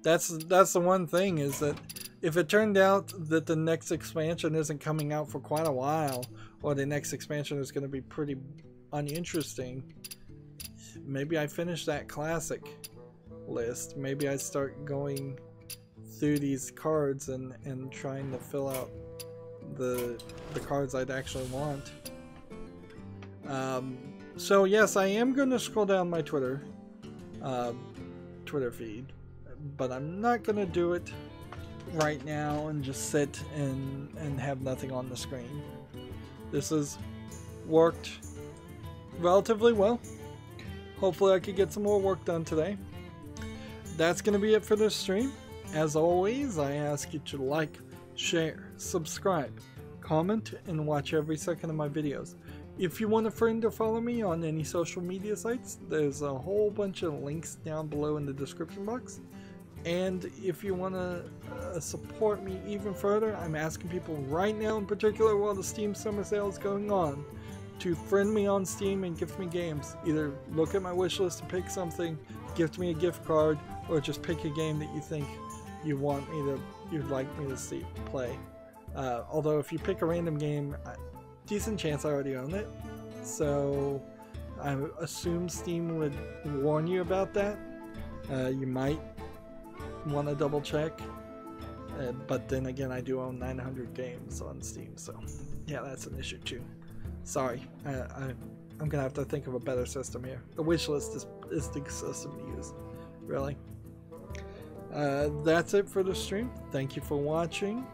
Speaker 1: That's the one thing, is that if it turned out that the next expansion isn't coming out for quite a while, or the next expansion is going to be pretty uninteresting, maybe I finish that classic list. Maybe I start going through these cards and trying to fill out the cards I'd actually want. So yes, I am going to scroll down my Twitter feed, but I'm not going to do it right now and just sit and have nothing on the screen. This has worked relatively well. Hopefully I could get some more work done today. That's going to be it for this stream. As always, I ask you to like, share, subscribe, comment, and watch every second of my videos. If you want a friend to follow me on any social media sites, there's a whole bunch of links down below in the description box. And if you want to support me even further, I'm asking people right now in particular, while the Steam Summer Sale is going on, to friend me on Steam and gift me games. Either look at my wish list and pick something, gift me a gift card, or just pick a game that you think you'd like me to play. Although if you pick a random game, decent chance I already own it. So I assume Steam would warn you about that. You might want to double check, but then again, I do own 900 games on Steam, so yeah, that's an issue too. Sorry, I'm gonna have to think of a better system here. The wish list is the system to use, really. That's it for the stream. Thank you for watching,